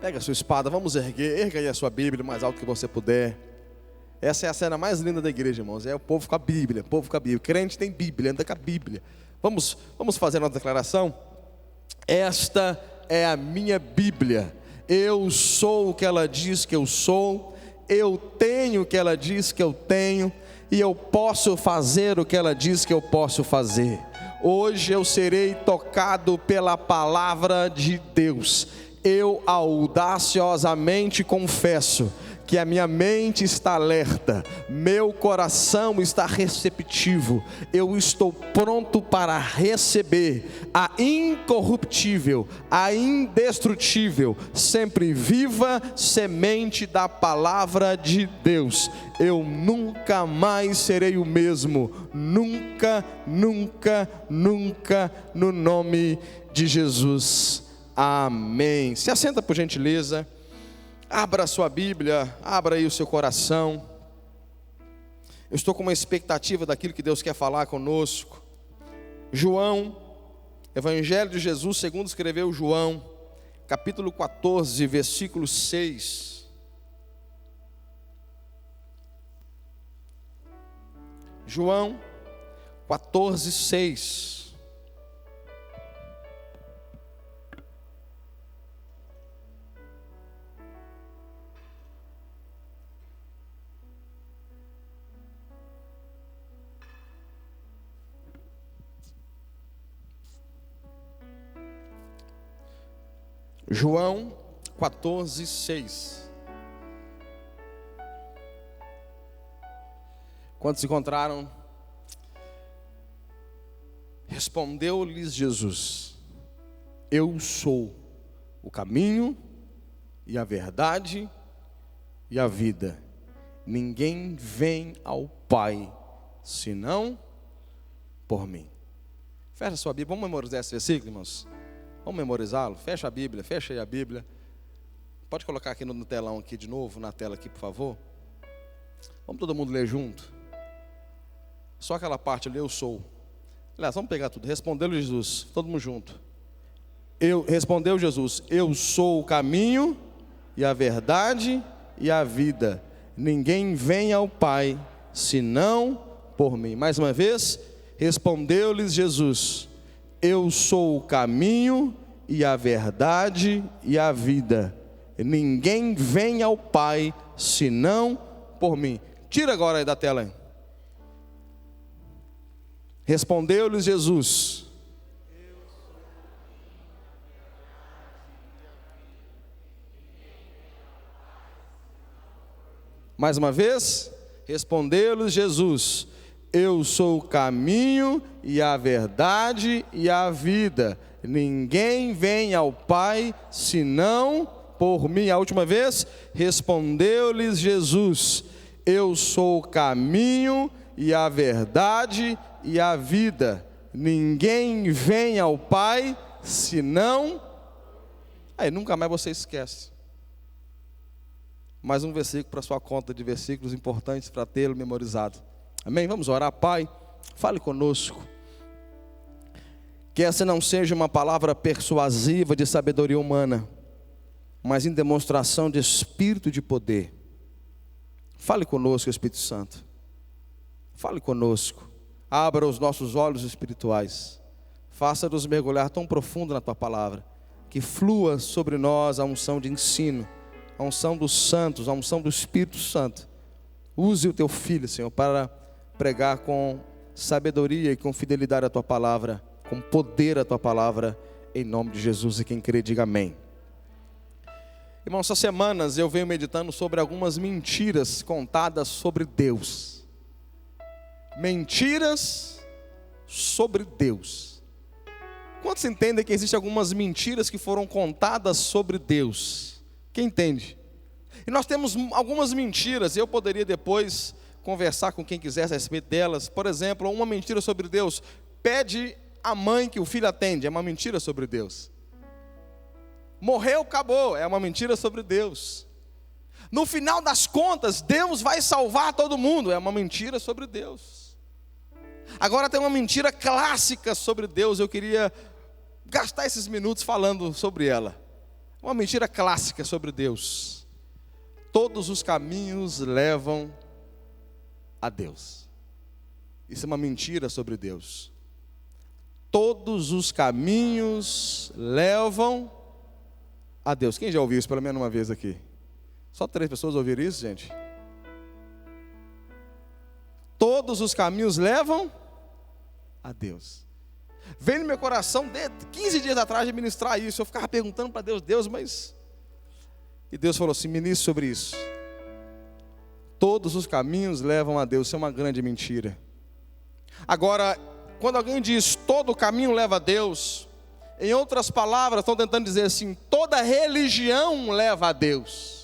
Pega a sua espada, vamos erga aí a sua Bíblia o mais alto que você puder. Essa é a cena mais linda da igreja, irmãos. É o povo com a Bíblia, o povo com a Bíblia. Crente tem Bíblia, anda com a Bíblia. Vamos fazer a nossa declaração? Esta é a minha Bíblia. Eu sou o que ela diz que eu sou. Eu tenho o que ela diz que eu tenho. E eu posso fazer o que ela diz que eu posso fazer. Hoje eu serei tocado pela palavra de Deus. Eu audaciosamente confesso que a minha mente está alerta, meu coração está receptivo, eu estou pronto para receber a incorruptível, a indestrutível, sempre viva semente da palavra de Deus. Eu nunca mais serei o mesmo, nunca, nunca, nunca, no nome de Jesus. Amém. Se assenta por gentileza. Abra a sua Bíblia, abra aí o seu coração. Eu estou com uma expectativa daquilo que Deus quer falar conosco. João, Evangelho de Jesus segundo escreveu João, capítulo 14, versículo 6. João 14, 6. João 14, 6. Quando se encontraram, respondeu-lhes Jesus: Eu sou o caminho e a verdade e a vida. Ninguém vem ao Pai senão por mim. Fecha a sua Bíblia, vamos memorizar esse versículo, irmãos? Vamos memorizá-lo? Fecha a Bíblia, fecha aí a Bíblia. Pode colocar aqui no telão aqui de novo, na tela aqui, por favor. Vamos todo mundo ler junto. Só aquela parte ali, eu sou. Aliás, vamos pegar tudo. Respondeu Jesus, todo mundo junto. Respondeu Jesus: Eu sou o caminho e a verdade e a vida. Ninguém vem ao Pai senão por mim. Mais uma vez, respondeu-lhes Jesus: Eu sou o caminho e a verdade e a vida. Ninguém vem ao Pai senão por mim. Tira agora aí da tela aí. Respondeu-lhes Jesus: Mais uma vez, respondeu-lhes Jesus: Eu sou o caminho e a verdade e a vida. Ninguém vem ao Pai senão por mim. A última vez, respondeu-lhes Jesus: Eu sou o caminho e a verdade e a vida. Ninguém vem ao Pai senão. Aí nunca mais você esquece. Mais um versículo para sua conta de versículos importantes para tê-lo memorizado. Amém? Vamos orar. Pai, fale conosco. Que essa não seja uma palavra persuasiva de sabedoria humana, mas em demonstração de espírito e de poder. Fale conosco, Espírito Santo. Fale conosco. Abra os nossos olhos espirituais. Faça-nos mergulhar tão profundo na Tua palavra, que flua sobre nós a unção de ensino, a unção dos santos, a unção do Espírito Santo. Use o Teu Filho, Senhor, para pregar com sabedoria e com fidelidade a Tua palavra, com poder a Tua palavra, em nome de Jesus. E quem crê, diga amém. Irmãos, essas semanas eu venho meditando sobre algumas mentiras contadas sobre Deus. Mentiras sobre Deus. Quantos entendem que existem algumas mentiras que foram contadas sobre Deus? Quem entende? E nós temos algumas mentiras, eu poderia depois conversar com quem quisesse a respeito delas. Por exemplo, uma mentira sobre Deus: pede a mãe que o filho atende, é uma mentira sobre Deus. Morreu, acabou, é uma mentira sobre Deus. No final das contas, Deus vai salvar todo mundo, é uma mentira sobre Deus. Agora tem uma mentira clássica sobre Deus, eu queria gastar esses minutos falando sobre ela. Uma mentira clássica sobre Deus: todos os caminhos levam a Deus. Isso é uma mentira sobre Deus. Todos os caminhos levam a Deus. Quem já ouviu isso pelo menos uma vez aqui? Só 3 pessoas ouviram isso, gente? Todos os caminhos levam a Deus. Veio no meu coração, 15 dias atrás, de ministrar isso. Eu ficava perguntando para Deus, mas... E Deus falou assim: ministre sobre isso. Todos os caminhos levam a Deus. Isso é uma grande mentira. Agora, quando alguém diz todo caminho leva a Deus, em outras palavras, estão tentando dizer assim: toda religião leva a Deus.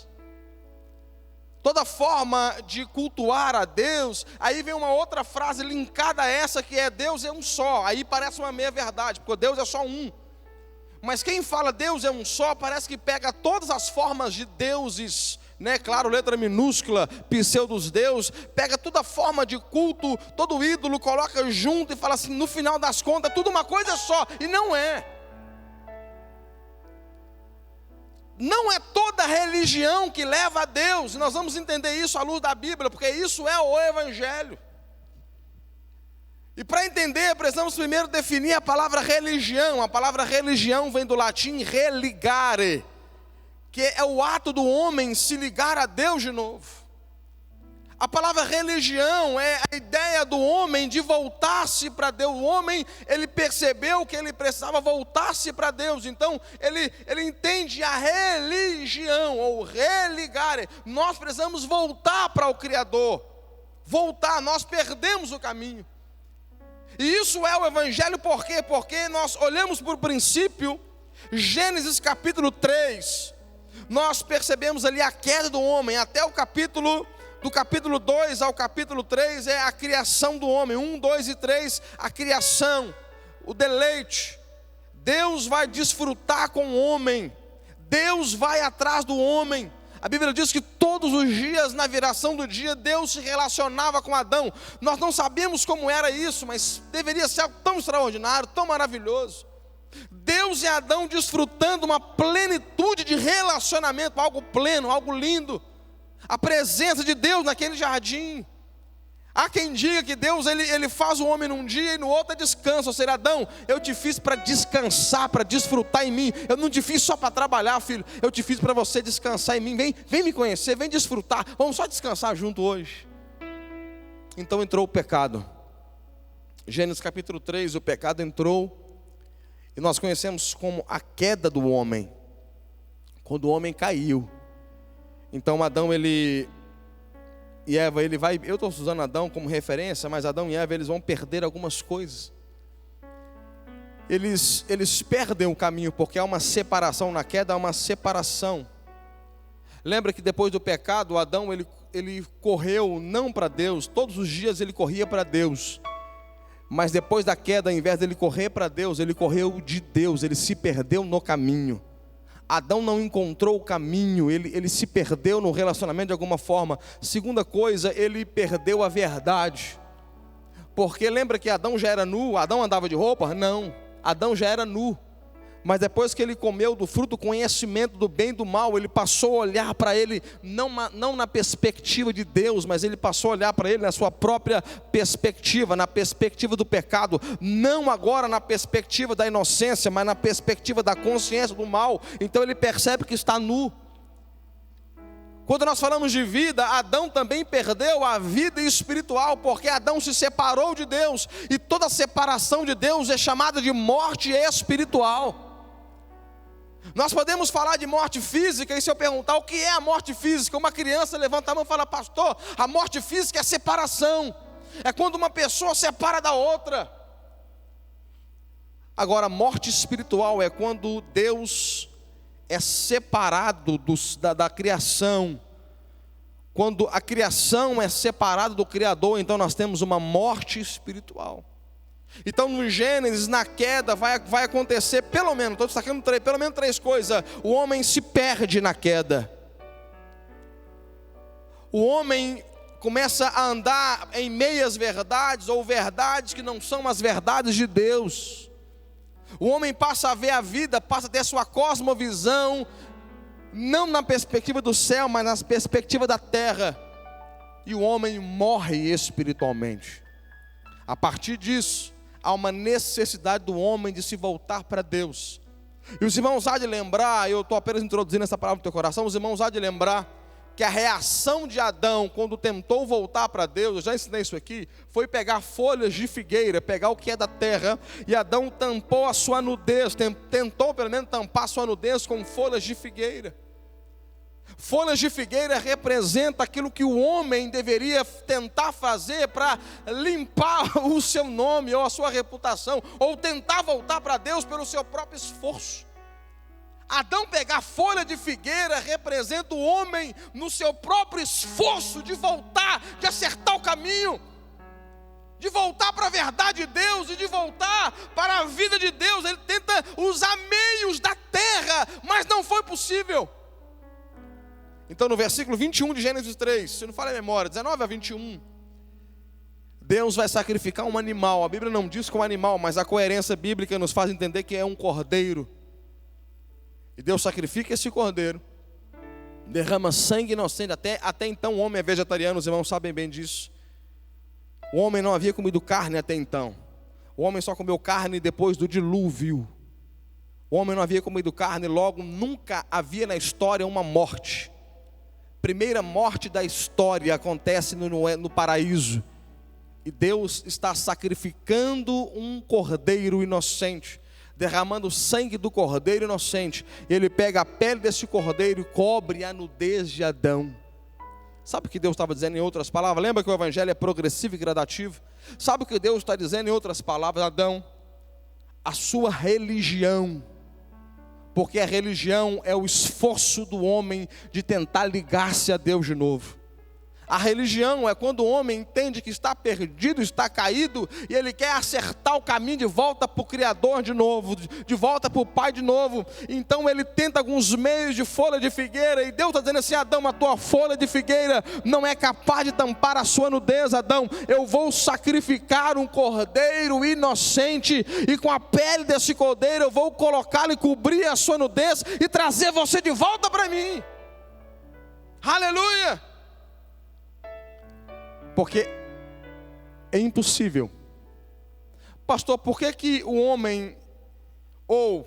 Toda forma de cultuar a Deus. Aí vem uma outra frase linkada a essa, que é: Deus é um só. Aí parece uma meia verdade, porque Deus é só um. Mas quem fala Deus é um só, parece que pega todas as formas de deuses, né? Claro, letra minúscula, pseudos deus, pega toda forma de culto, todo ídolo, coloca junto e fala assim: no final das contas, tudo uma coisa só. E não é. Não é toda religião que leva a Deus. Nós vamos entender isso à luz da Bíblia, porque isso é o Evangelho. E para entender, precisamos primeiro definir a palavra religião. A palavra religião vem do latim religare, que é o ato do homem se ligar a Deus de novo. A palavra religião é a ideia do homem de voltar-se para Deus. O homem, ele percebeu que ele precisava voltar-se para Deus. Então, ele entende a religião, ou religare. Nós precisamos voltar para o Criador. Voltar, nós perdemos o caminho. E isso é o Evangelho, por quê? Porque nós olhamos por princípio, Gênesis capítulo 3. Nós percebemos ali a queda do homem, até o capítulo... Do capítulo 2 ao capítulo 3 é a criação do homem. 1, 2 e 3, a criação, o deleite. Deus vai desfrutar com o homem. Deus vai atrás do homem. A Bíblia diz que todos os dias, na viração do dia, Deus se relacionava com Adão. Nós não sabemos como era isso, mas deveria ser algo tão extraordinário, tão maravilhoso. Deus e Adão desfrutando uma plenitude de relacionamento, algo pleno, algo lindo. A presença de Deus naquele jardim. Há quem diga que Deus ele faz o homem num dia e no outro é descanso. Ou seja, Adão, eu te fiz para descansar, para desfrutar em mim. Eu não te fiz só para trabalhar, filho. Eu te fiz para você descansar em mim. Vem me conhecer, vem desfrutar. Vamos só descansar junto hoje. Então entrou o pecado. Gênesis capítulo 3, o pecado entrou. E nós conhecemos como a queda do homem. Quando o homem caiu. Então Adão e Eva, eu estou usando Adão como referência, mas Adão e Eva, eles vão perder algumas coisas. Eles perdem o caminho, porque há uma separação na queda, há uma separação. Lembra que depois do pecado, Adão, ele correu não para Deus, todos os dias ele corria para Deus. Mas depois da queda, ao invés de ele correr para Deus, ele correu de Deus, ele se perdeu no caminho. Adão não encontrou o caminho, ele se perdeu no relacionamento de alguma forma. Segunda coisa, ele perdeu a verdade. Porque lembra que Adão já era nu? Adão andava de roupa? Não, Adão já era nu. Mas depois que ele comeu do fruto do conhecimento do bem e do mal, ele passou a olhar para ele, não na perspectiva de Deus, mas ele passou a olhar para ele na sua própria perspectiva, na perspectiva do pecado, não agora na perspectiva da inocência, mas na perspectiva da consciência do mal. Então ele percebe que está nu. Quando nós falamos de vida, Adão também perdeu a vida espiritual, porque Adão se separou de Deus, e toda separação de Deus é chamada de morte espiritual. Nós podemos falar de morte física, e se eu perguntar o que é a morte física, uma criança levanta a mão e fala: pastor, a morte física é separação, é quando uma pessoa separa da outra. Agora, a morte espiritual é quando Deus é separado da criação. Quando a criação é separada do Criador, então nós temos uma morte espiritual. Então no Gênesis, na queda, vai acontecer pelo menos, estou destacando pelo menos 3 coisas. O homem se perde na queda. O homem começa a andar em meias verdades, ou verdades que não são as verdades de Deus. O homem passa a ver a vida, passa a ter a sua cosmovisão, não na perspectiva do céu, mas na perspectiva da terra. E o homem morre espiritualmente. A partir disso, há uma necessidade do homem de se voltar para Deus. E os irmãos há de lembrar, eu estou apenas introduzindo essa palavra no teu coração, os irmãos há de lembrar que a reação de Adão, quando tentou voltar para Deus, eu já ensinei isso aqui, foi pegar folhas de figueira, pegar o que é da terra, e Adão tampou a sua nudez, tentou pelo menos tampar a sua nudez com folhas de figueira. Folhas de figueira representa aquilo que o homem deveria tentar fazer para limpar o seu nome ou a sua reputação, ou tentar voltar para Deus pelo seu próprio esforço. Adão pegar folha de figueira representa o homem no seu próprio esforço de voltar, de acertar o caminho, de voltar para a verdade de Deus e de voltar para a vida de Deus. Ele tenta usar meios da terra, mas não foi possível. Então no versículo 21 de Gênesis 3, se não falha a memória, 19 a 21, Deus vai sacrificar um animal. A Bíblia não diz que é um animal, mas a coerência bíblica nos faz entender que é um cordeiro. E Deus sacrifica esse cordeiro, derrama sangue inocente. Até então o homem é vegetariano, os irmãos sabem bem disso. O homem não havia comido carne até então. O homem só comeu carne depois do dilúvio. O homem não havia comido carne, logo nunca havia na história uma morte. Primeira morte da história acontece no paraíso. E Deus está sacrificando um cordeiro inocente, derramando o sangue do cordeiro inocente. Ele pega a pele desse cordeiro e cobre a nudez de Adão. Sabe o que Deus estava dizendo em outras palavras? Lembra que o evangelho é progressivo e gradativo? Sabe o que Deus está dizendo em outras palavras? Adão, a sua religião, porque a religião é o esforço do homem de tentar ligar-se a Deus de novo. A religião é quando o homem entende que está perdido, está caído, e ele quer acertar o caminho de volta para o Criador de novo, de volta para o Pai de novo. Então ele tenta alguns meios de folha de figueira, e Deus está dizendo assim: Adão, a tua folha de figueira não é capaz de tampar a sua nudez, Adão. Eu vou sacrificar um cordeiro inocente, e com a pele desse cordeiro eu vou colocá-lo e cobrir a sua nudez, e trazer você de volta para mim. Aleluia! Porque é impossível. Pastor, por que o homem, ou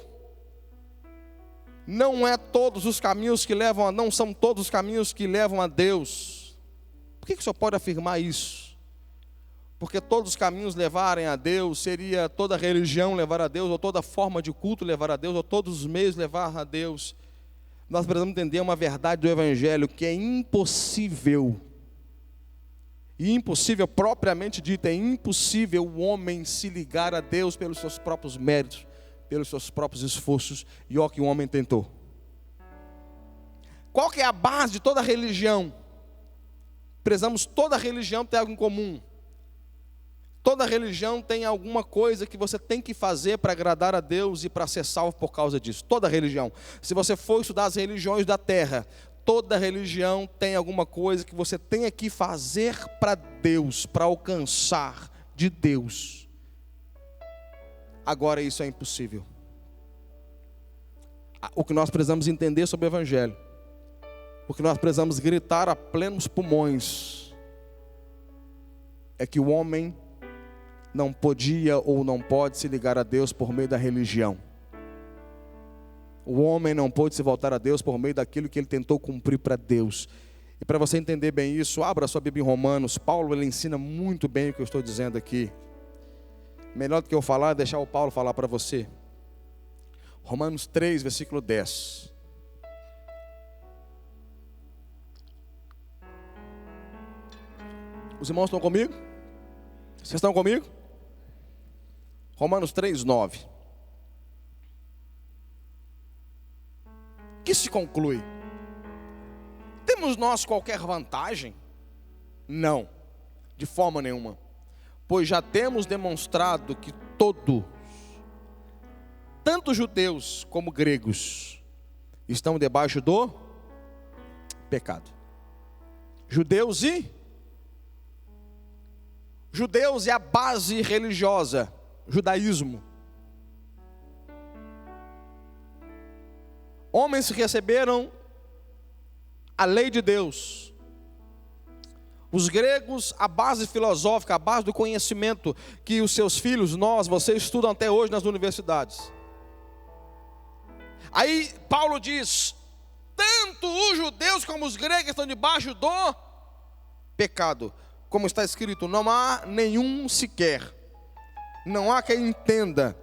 não é todos os caminhos que levam não são todos os caminhos que levam a Deus? Por que o senhor pode afirmar isso? Porque todos os caminhos levarem a Deus, seria toda religião levar a Deus, ou toda forma de culto levar a Deus, ou todos os meios levar a Deus. Nós precisamos entender uma verdade do evangelho, que é impossível. E impossível, propriamente dito, é impossível o homem se ligar a Deus pelos seus próprios méritos, pelos seus próprios esforços, e ó que o homem tentou. Qual que é a base de toda religião? Precisamos, toda religião ter algo em comum. Toda religião tem alguma coisa que você tem que fazer para agradar a Deus e para ser salvo por causa disso. Toda religião. Se você for estudar as religiões da terra, toda religião tem alguma coisa que você tem que fazer para Deus, para alcançar de Deus. Agora isso é impossível. O que nós precisamos entender sobre o evangelho, o que nós precisamos gritar a plenos pulmões, é que o homem não podia ou não pode se ligar a Deus por meio da religião. O homem não pôde se voltar a Deus por meio daquilo que ele tentou cumprir para Deus. E para você entender bem isso, abra sua Bíblia em Romanos. Paulo, ele ensina muito bem o que eu estou dizendo aqui. Melhor do que eu falar é deixar o Paulo falar para você. Romanos 3, versículo 10. Os irmãos estão comigo? Vocês estão comigo? Romanos 3, 9. Que se conclui? Temos nós qualquer vantagem? Não, de forma nenhuma. Pois já temos demonstrado que todos, tanto judeus como gregos, estão debaixo do pecado. Judeus é a base religiosa, judaísmo. homens que receberam a lei de Deus. Os gregos, a base filosófica, a base do conhecimento que os seus filhos, vocês estudam até hoje nas universidades. Aí Paulo diz: tanto os judeus como os gregos estão debaixo do pecado. Como está escrito, não há nenhum sequer. Não há quem entenda.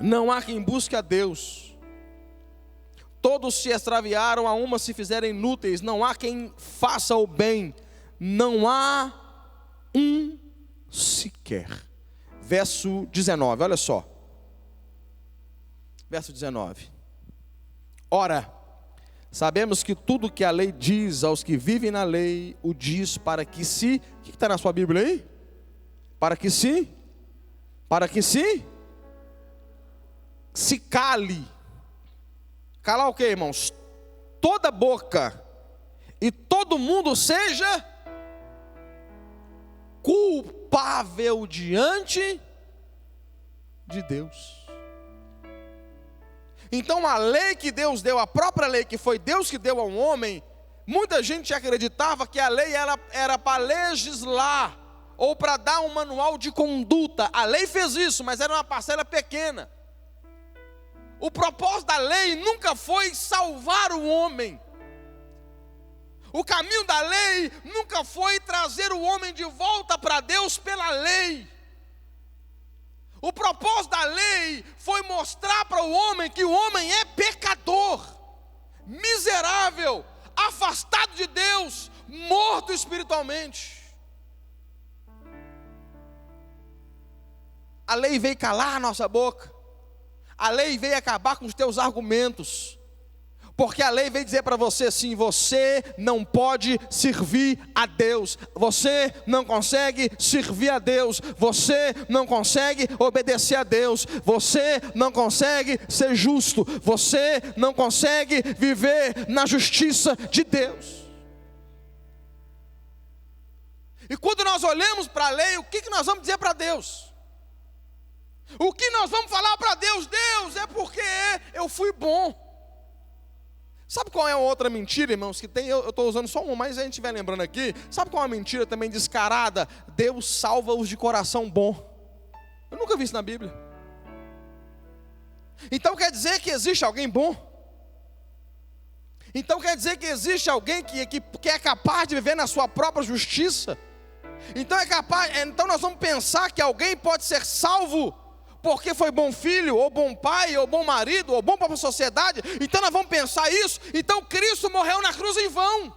Não há quem busque a Deus. Todos se extraviaram, a uma se fizeram inúteis. Não há quem faça o bem. Não há um sequer. Verso 19, olha só. Verso 19. Ora, sabemos que tudo que a lei diz aos que vivem na lei, o diz para que se... O que está na sua Bíblia aí? Para que se cale. Calar o que, irmãos? Toda boca e todo mundo seja culpável diante de Deus. Então a lei que Deus deu, a própria lei que foi Deus que deu ao homem, muita gente acreditava que a lei era para legislar, ou para dar um manual de conduta. A lei fez isso, mas era uma parcela pequena. O propósito da lei nunca foi salvar o homem. O caminho da lei nunca foi trazer o homem de volta para Deus pela lei. O propósito da lei foi mostrar para o homem que o homem é pecador, miserável, afastado de Deus, morto espiritualmente. A lei veio calar a nossa boca. A lei veio acabar com os teus argumentos. Porque a lei veio dizer para você assim: você não pode servir a Deus, você não consegue servir a Deus, você não consegue obedecer a Deus, você não consegue ser justo, você não consegue viver na justiça de Deus. E quando nós olhamos para a lei, o que nós vamos dizer para Deus? O que nós vamos falar para Deus? Deus, é porque eu fui bom. Sabe qual é a outra mentira, irmãos, que tem? Eu estou usando só uma, mas a gente estiver lembrando aqui. Sabe qual é uma mentira também descarada? Deus salva os de coração bom. Eu nunca vi isso na Bíblia. Então quer dizer que existe alguém bom? Então quer dizer que existe alguém que é capaz de viver na sua própria justiça? Então nós vamos pensar que alguém pode ser salvo porque foi bom filho, ou bom pai, ou bom marido, ou bom para a sociedade. Então nós vamos pensar isso. Então Cristo morreu na cruz em vão.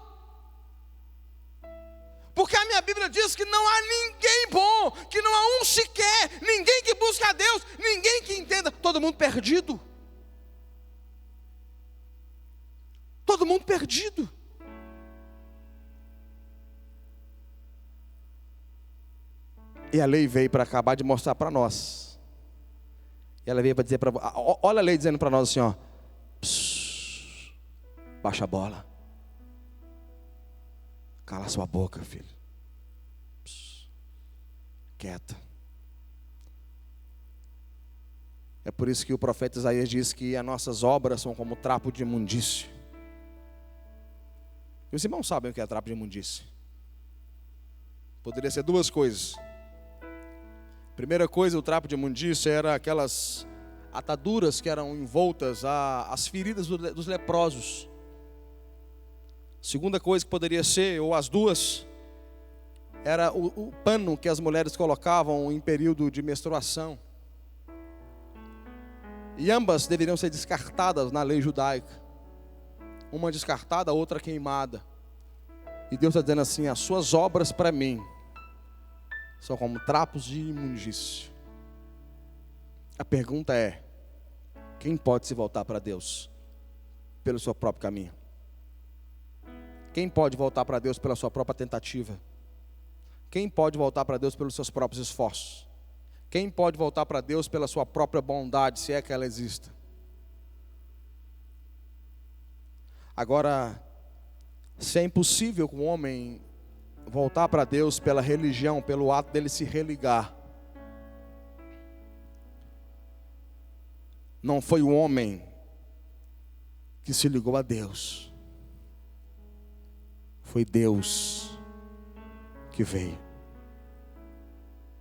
Porque a minha Bíblia diz que não há ninguém bom, que não há um sequer, ninguém que busca a Deus, ninguém que entenda, todo mundo perdido. Todo mundo perdido. E a lei veio para acabar de mostrar para nós. E ela veio para dizer para... Olha a lei dizendo para nós assim, ó. Baixa a bola. Cala sua boca, filho. Quieta. É por isso que o profeta Isaías diz que as nossas obras são como trapo de imundície. E os irmãos sabem o que é trapo de imundície. Poderia ser duas coisas. Primeira coisa, o trapo de imundície era aquelas ataduras que eram envoltas às feridas dos leprosos. Segunda coisa que poderia ser, ou as duas, era o pano que as mulheres colocavam em período de menstruação. E ambas deveriam ser descartadas na lei judaica. Uma descartada, a outra queimada. E Deus está dizendo assim: as suas obras para mim são como trapos de imundície. A pergunta é: quem pode se voltar para Deus pelo seu próprio caminho? Quem pode voltar para Deus pela sua própria tentativa? Quem pode voltar para Deus pelos seus próprios esforços? Quem pode voltar para Deus pela sua própria bondade, se é que ela exista? Agora, se é impossível que um homem voltar para Deus pela religião, pelo ato dele se religar, não foi o homem que se ligou a Deus. Foi Deus que veio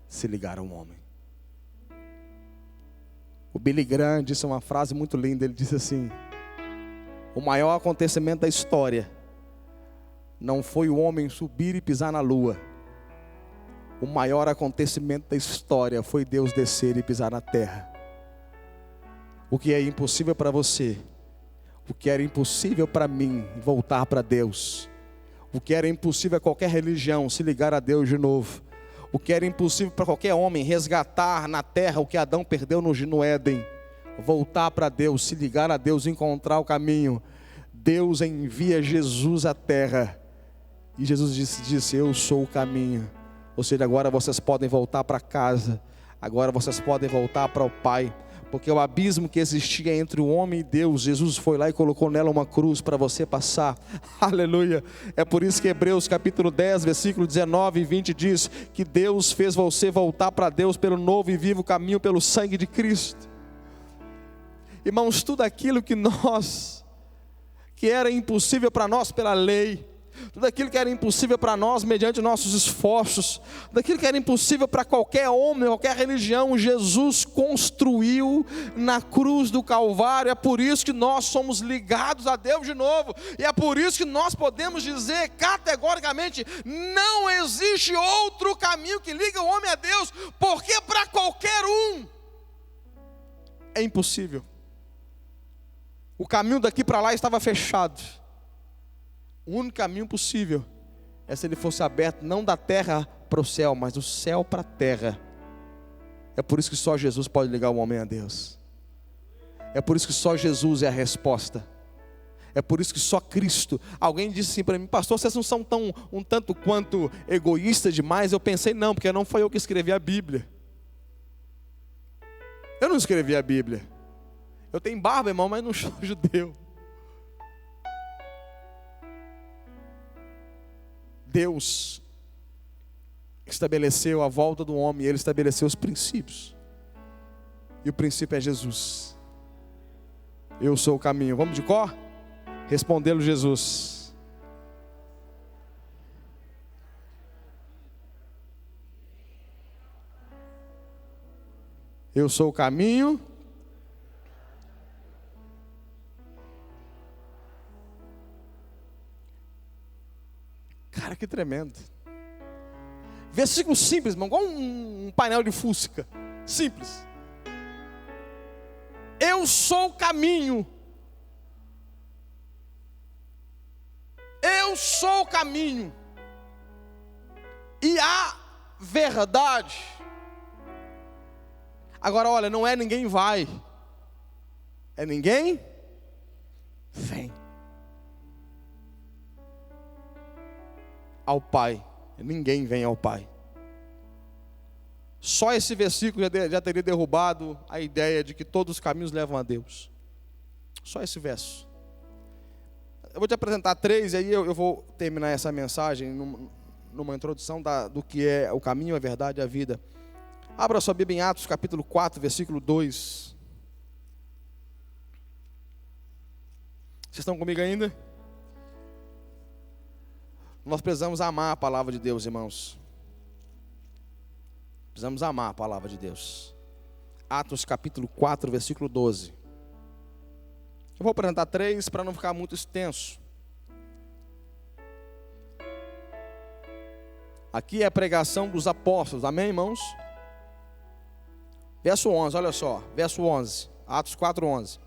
se ligar ao homem. O Billy Graham disse uma frase muito linda. Ele disse assim: o maior acontecimento da história não foi o homem subir e pisar na lua. O maior acontecimento da história foi Deus descer e pisar na terra. O que é impossível para você, o que era impossível para mim, voltar para Deus. O que era impossível a qualquer religião, se ligar a Deus de novo. O que era impossível para qualquer homem, resgatar na terra o que Adão perdeu no Éden. Voltar para Deus, se ligar a Deus, encontrar o caminho. Deus envia Jesus à terra. E Jesus disse: eu sou o caminho. Ou seja, agora vocês podem voltar para casa. Agora vocês podem voltar para o Pai. Porque o abismo que existia entre o homem e Deus, Jesus foi lá e colocou nela uma cruz para você passar. Aleluia. É por isso que Hebreus capítulo 10, versículo 19 e 20 diz que Deus fez você voltar para Deus pelo novo e vivo caminho, pelo sangue de Cristo. Irmãos, tudo aquilo que era impossível para nós pela lei, tudo aquilo que era impossível para nós mediante nossos esforços, tudo aquilo que era impossível para qualquer homem, qualquer religião, Jesus construiu na cruz do Calvário. É por isso que nós somos ligados a Deus de novo, e é por isso que nós podemos dizer categoricamente: não existe outro caminho que liga o homem a Deus, porque para qualquer um é impossível. O caminho daqui para lá estava fechado. O único caminho possível é se ele fosse aberto, não da terra para o céu, mas do céu para a terra. É por isso que só Jesus pode ligar o homem a Deus. É por isso que só Jesus é a resposta. É por isso que só Cristo. Alguém disse assim para mim: pastor, vocês não são um tanto quanto egoístas demais? Eu pensei: não, porque não foi eu que escrevi a Bíblia. Eu não escrevi a Bíblia. Eu tenho barba, irmão, mas não sou judeu. Deus estabeleceu a volta do homem, Ele estabeleceu os princípios. E o princípio é Jesus. Eu sou o caminho. Vamos de cor? Respondê-lo Jesus. Eu sou o caminho. Cara, que tremendo. Versículo simples, irmão, igual um painel de Fusca. Simples. Eu sou o caminho. Eu sou o caminho. E a verdade. Agora, olha, não é ninguém vai. É ninguém vem ao Pai. Ninguém vem ao Pai. Só esse versículo já teria derrubado a ideia de que todos os caminhos levam a Deus. Só esse verso. Eu vou te apresentar 3, e aí eu vou terminar essa mensagem numa introdução do que é o caminho, a verdade e a vida. Abra sua Bíblia em Atos capítulo 4, versículo 2. Vocês estão comigo ainda? Nós precisamos amar a palavra de Deus, irmãos. Precisamos amar a palavra de Deus. Atos capítulo 4, versículo 12. Eu vou apresentar 3 para não ficar muito extenso. Aqui é a pregação dos apóstolos, amém, irmãos? Verso 11, olha só, verso 11, Atos 4, 11.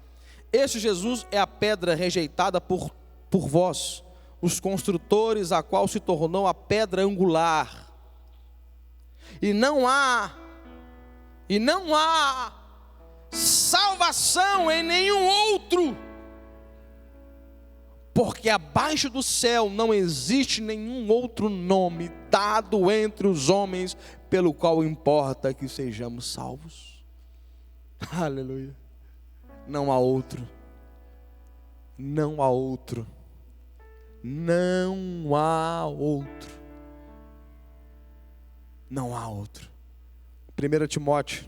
Este Jesus é a pedra rejeitada por vós, os construtores, a qual se tornou a pedra angular. E não há salvação em nenhum outro, porque abaixo do céu não existe nenhum outro nome dado entre os homens pelo qual importa que sejamos salvos. Aleluia. Não há outro. Não há outro. Não há outro. Não há outro. 1 Timóteo,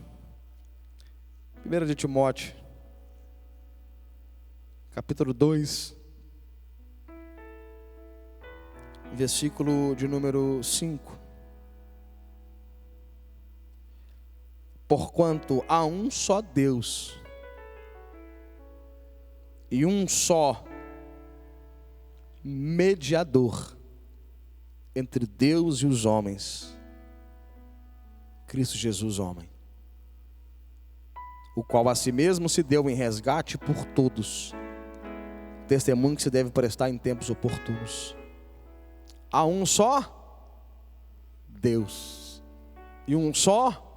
capítulo 2, versículo de número 5. Porquanto há um só Deus e um só mediador entre Deus e os homens, Cristo Jesus, homem, o qual a si mesmo se deu em resgate por todos, testemunho que se deve prestar em tempos oportunos. Há um só Deus e um só.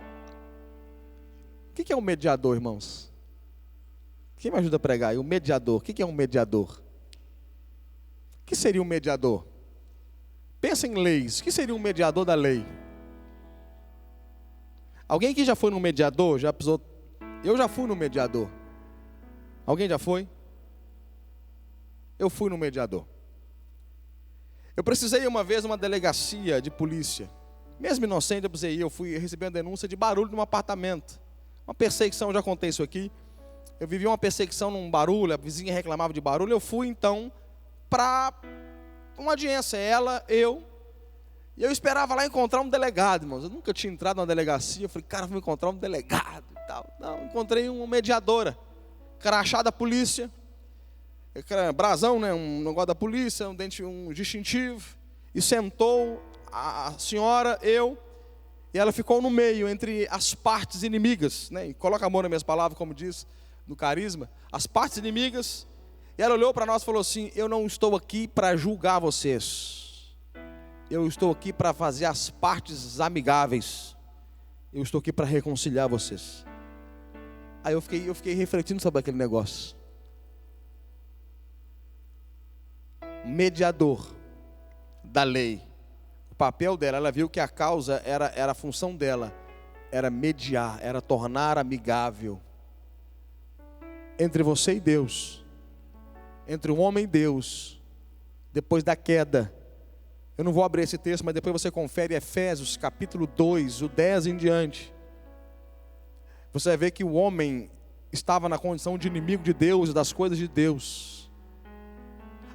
O que é um mediador, irmãos? Quem me ajuda a pregar aí? O mediador. O que é um mediador? O que seria um mediador? Pensa em leis. O que seria um mediador da lei? Alguém que já foi no mediador? Já precisou? Eu já fui no mediador. Alguém já foi? Eu fui no mediador. Eu precisei uma vez numa delegacia de polícia. Mesmo inocente, eu precisei ir. Eu fui receber uma denúncia de barulho num apartamento. Uma perseguição, eu já contei isso aqui. Eu vivi uma perseguição num barulho, a vizinha reclamava de barulho. Eu fui então para uma audiência, ela, eu. E eu esperava lá encontrar um delegado, irmãos. Eu nunca tinha entrado numa delegacia. Eu falei, cara, vou encontrar um delegado e tal. Não, encontrei uma mediadora, crachá da polícia, brasão, né? Um negócio da polícia, um distintivo. E sentou a senhora, eu. E ela ficou no meio, entre as partes inimigas, né? E coloca amor nas minhas palavras, como diz no carisma. As partes inimigas. E ela olhou para nós e falou assim: eu não estou aqui para julgar vocês. Eu estou aqui para fazer as partes amigáveis. Eu estou aqui para reconciliar vocês. Aí eu fiquei refletindo sobre aquele negócio. Mediador da lei. O papel dela, ela viu que a causa era a função dela, era mediar, era tornar amigável entre você e Deus, entre o homem e Deus, depois da queda. Eu não vou abrir esse texto, mas depois você confere Efésios capítulo 2, o 10 em diante. Você vai ver que o homem estava na condição de inimigo de Deus e das coisas de Deus.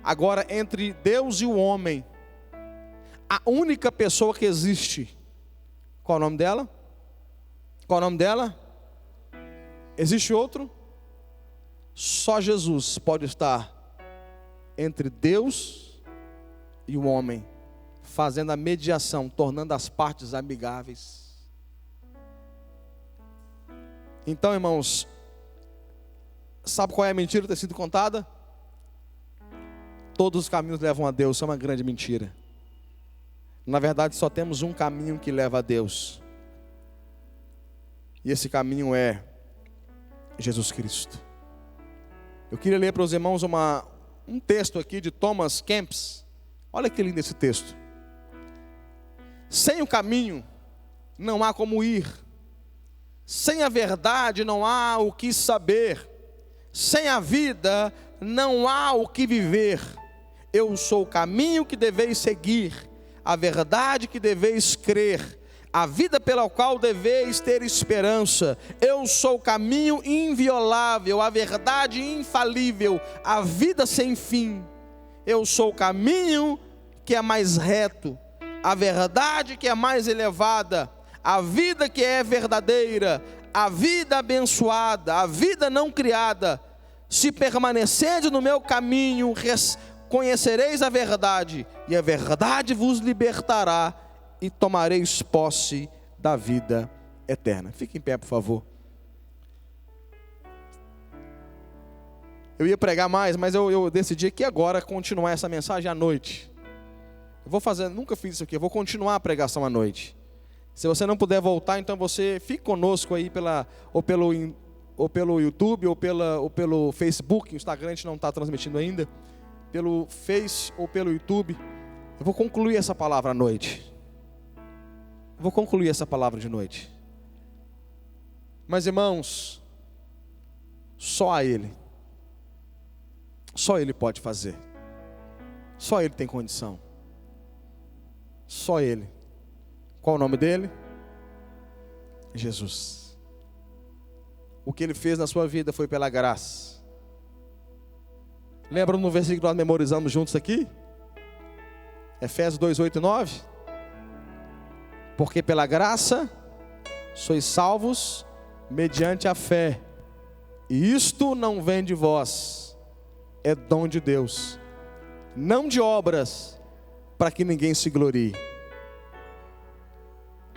Agora, entre Deus e o homem, a única pessoa que existe, qual é o nome dela? Qual é o nome dela? Existe outro? Só Jesus pode estar entre Deus e o homem, fazendo a mediação, tornando as partes amigáveis. Então, irmãos, sabe qual é a mentira que tem sido contada? Todos os caminhos levam a Deus. Isso é uma grande mentira. Na verdade, só temos um caminho que leva a Deus. E esse caminho é Jesus Cristo. Eu queria ler para os irmãos um texto aqui de Thomas Kempis. Olha que lindo esse texto. Sem o caminho não há como ir. Sem a verdade não há o que saber. Sem a vida não há o que viver. Eu sou o caminho que deveis seguir, a verdade que deveis crer, a vida pela qual deveis ter esperança. Eu sou o caminho inviolável, a verdade infalível, a vida sem fim. Eu sou o caminho que é mais reto, a verdade que é mais elevada, a vida que é verdadeira, a vida abençoada, a vida não criada. Se permanecerdes no meu caminho, conhecereis a verdade, e a verdade vos libertará, e tomareis posse da vida eterna. Fique em pé, por favor. Eu ia pregar mais, mas eu decidi aqui agora continuar essa mensagem à noite. Eu vou fazer, nunca fiz isso aqui, eu vou continuar a pregação à noite. Se você não puder voltar, então você fique conosco aí ou pelo YouTube, ou pelo Facebook. O Instagram a gente não está transmitindo ainda. Pelo Face ou pelo YouTube. Eu vou concluir essa palavra à noite. Vou concluir essa palavra de noite. Mas, irmãos, só Ele pode fazer. Só Ele tem condição. Só Ele. Qual o nome dele? Jesus. O que Ele fez na sua vida foi pela graça. Lembram no versículo que nós memorizamos juntos aqui? Efésios 2, 8 e 9. Porque pela graça sois salvos mediante a fé. E isto não vem de vós, é dom de Deus, não de obras, para que ninguém se glorie.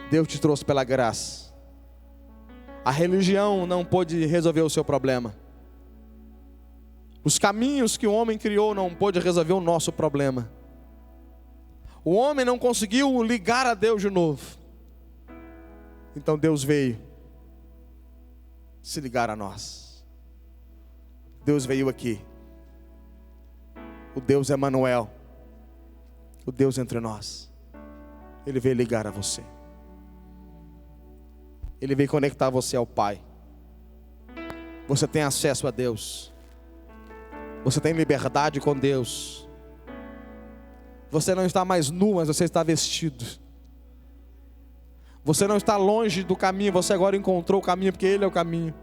Deus te trouxe pela graça. A religião não pôde resolver o seu problema. Os caminhos que o homem criou não pôde resolver o nosso problema. O homem não conseguiu ligar a Deus de novo. Então Deus veio se ligar a nós. Deus veio aqui. O Deus Emanuel, o Deus entre nós. Ele veio ligar a você. Ele veio conectar você ao Pai. Você tem acesso a Deus. Você tem liberdade com Deus. Você não está mais nu, mas você está vestido. Você não está longe do caminho, você agora encontrou o caminho, porque Ele é o caminho.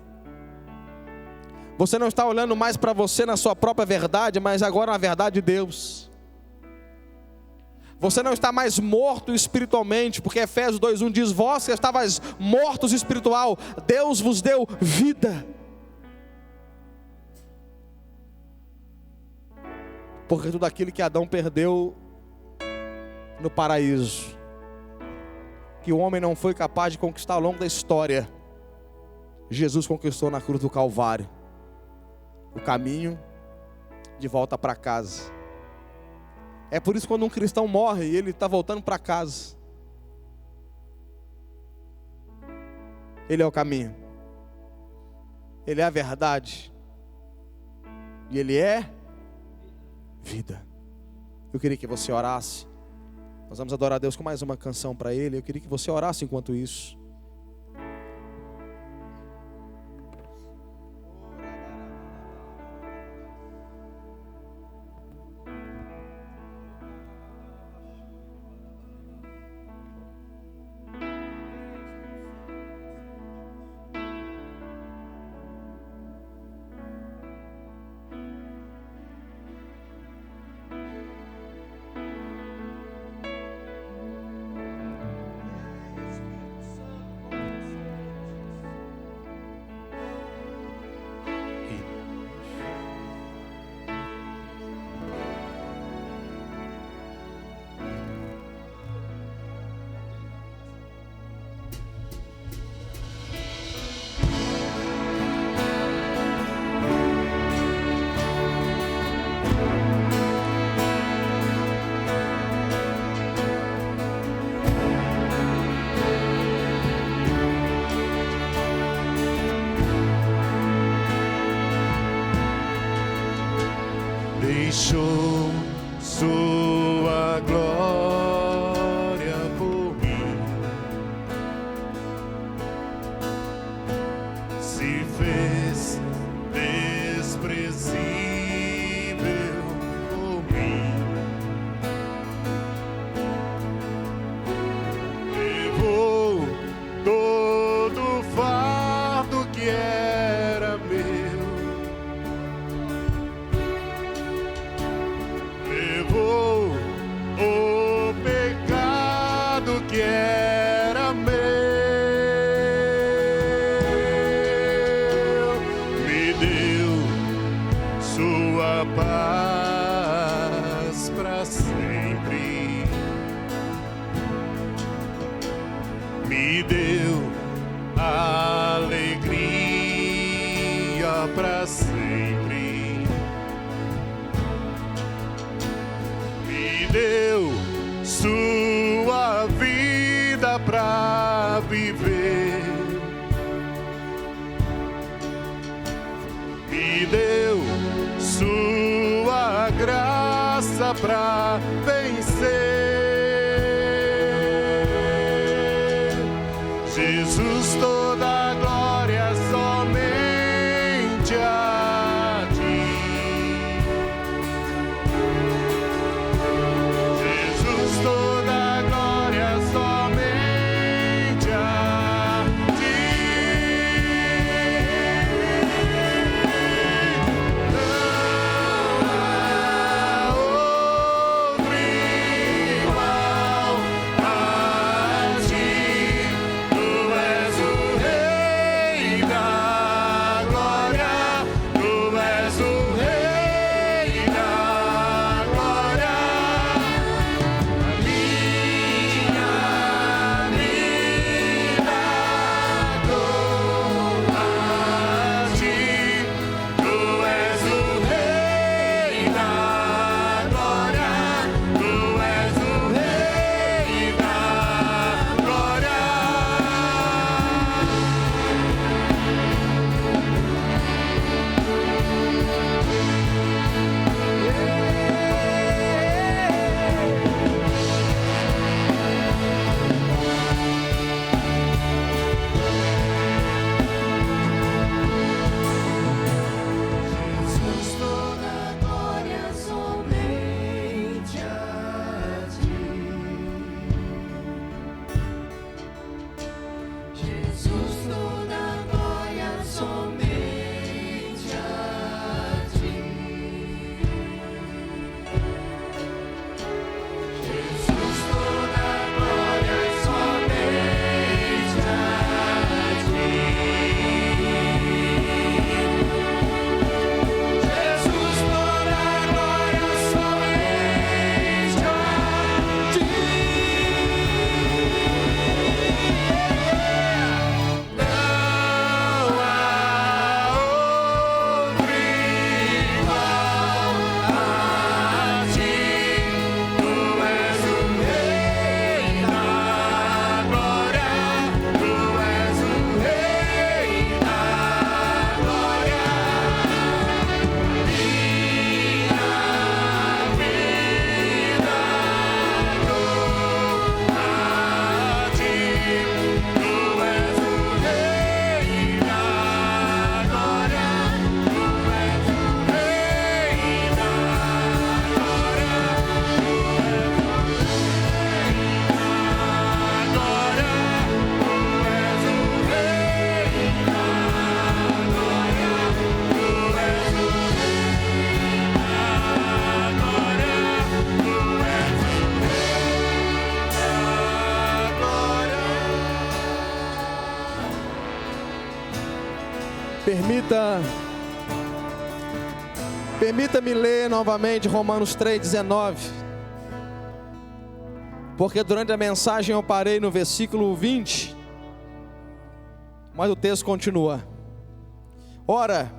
Você não está olhando mais para você na sua própria verdade, mas agora na verdade de Deus. Você não está mais morto espiritualmente, porque Efésios 2:1 diz: vós que estavais mortos espiritual, Deus vos deu vida. Porque tudo aquilo que Adão perdeu no paraíso, que o homem não foi capaz de conquistar ao longo da história, Jesus conquistou na cruz do Calvário. O caminho de volta para casa. É por isso que quando um cristão morre, ele está voltando para casa. Ele é o caminho. Ele é a verdade. E Ele é vida. Eu queria que você orasse. Nós vamos adorar a Deus com mais uma canção para Ele. Eu queria que você orasse enquanto isso. Deixou sua glória por mim, se fez desprezível por mim, levou todo o fardo que era meu. Que era meu, me deu sua paz para sempre, me deu alegria para sempre, me deu sua vida pra viver, me deu sua graça pra vencer. Jesus, toda a glória somente a ti. Jesus, toda a glória somente a ti. Não Permita-me ler novamente Romanos 3,19. Porque durante a mensagem eu parei no versículo 20. Mas o texto continua. Ora,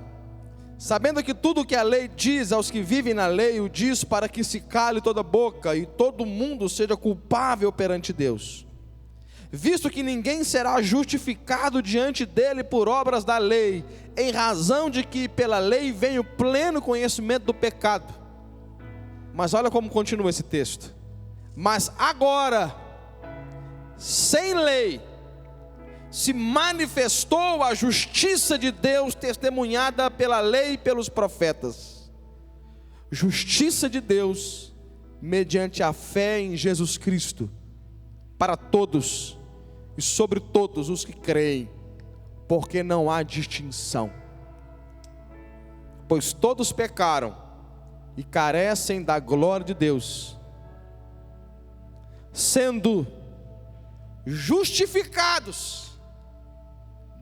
sabendo que tudo o que a lei diz aos que vivem na lei, o diz para que se cale toda boca e todo mundo seja culpável perante Deus. Visto que ninguém será justificado diante dele por obras da lei, em razão de que pela lei vem o pleno conhecimento do pecado. Mas olha como continua esse texto. Mas agora, sem lei, se manifestou a justiça de Deus testemunhada pela lei e pelos profetas. Justiça de Deus mediante a fé em Jesus Cristo, para todos e sobre todos os que creem, porque não há distinção. Pois todos pecaram e carecem da glória de Deus, sendo justificados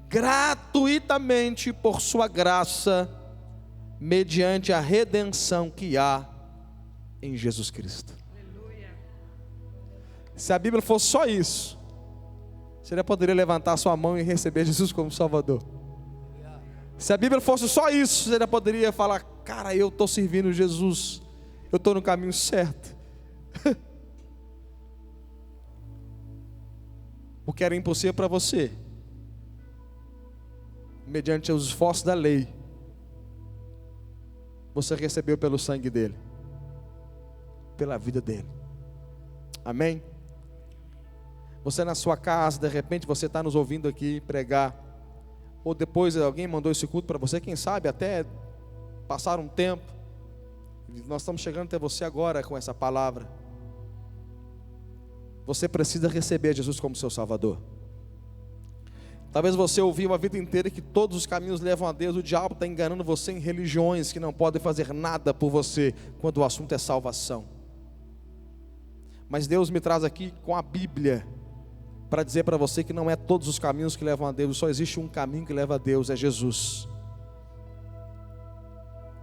gratuitamente por sua graça, mediante a redenção que há em Jesus Cristo. Se a Bíblia fosse só isso, você já poderia levantar sua mão e receber Jesus como Salvador. Se a Bíblia fosse só isso, você já poderia falar: cara, eu estou servindo Jesus, eu estou no caminho certo. O que era impossível para você, mediante os esforços da lei, você recebeu pelo sangue dele, pela vida dele. Amém? Você na sua casa, de repente você está nos ouvindo aqui pregar, ou depois alguém mandou esse culto para você, quem sabe até passar um tempo, nós estamos chegando até você agora com essa palavra. Você precisa receber Jesus como seu Salvador. Talvez você ouviu a vida inteira que todos os caminhos levam a Deus. O diabo está enganando você em religiões que não podem fazer nada por você, quando o assunto é salvação. Mas Deus me traz aqui com a Bíblia para dizer para você que não é todos os caminhos que levam a Deus. Só existe um caminho que leva a Deus, é Jesus.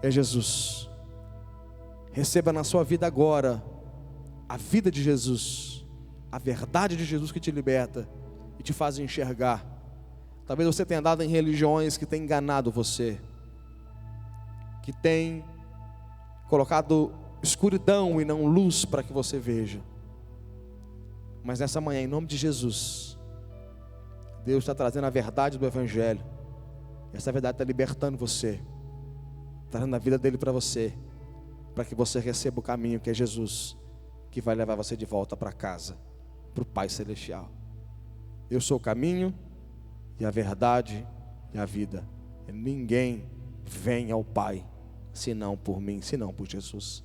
É Jesus. Receba na sua vida agora a vida de Jesus, a verdade de Jesus que te liberta e te faz enxergar. Talvez você tenha andado em religiões que têm enganado você, que têm colocado escuridão e não luz para que você veja. Mas nessa manhã, em nome de Jesus, Deus está trazendo a verdade do Evangelho. Essa verdade está libertando você, trazendo a vida dele para você, para que você receba o caminho que é Jesus, que vai levar você de volta para casa, para o Pai Celestial. Eu sou o caminho e a verdade e a vida. E ninguém vem ao Pai senão por mim, senão por Jesus.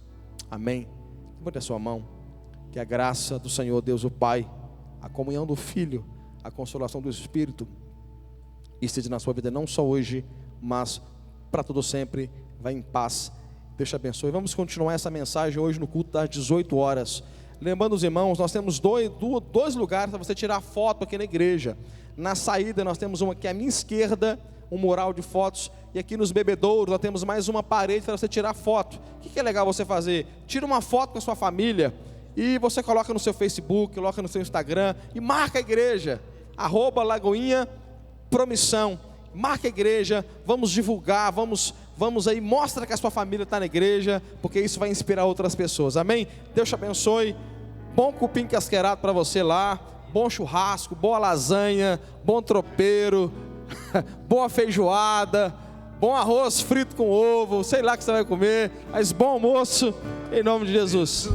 Amém? Levante a sua mão. Que a graça do Senhor Deus o Pai, a comunhão do Filho, a consolação do Espírito esteja na sua vida, não só hoje, mas para todo sempre. Vai em paz. Deus te abençoe. Vamos continuar essa mensagem hoje no culto das 18 horas. Lembrando os irmãos, nós temos dois lugares para você tirar foto aqui na igreja. Na saída nós temos uma aqui à minha esquerda, um mural de fotos, e aqui nos bebedouros nós temos mais uma parede para você tirar foto. O que é legal você fazer? Tira uma foto com a sua família e você coloca no seu Facebook, coloca no seu Instagram e marca a igreja, @Lagoinha Promissão. Marca a igreja, vamos divulgar, vamos aí, mostra que a sua família está na igreja, porque isso vai inspirar outras pessoas. Amém? Deus te abençoe. Bom cupim casqueirado para você lá, bom churrasco, boa lasanha, bom tropeiro, boa feijoada, bom arroz frito com ovo, sei lá o que você vai comer, mas bom almoço, em nome de Jesus.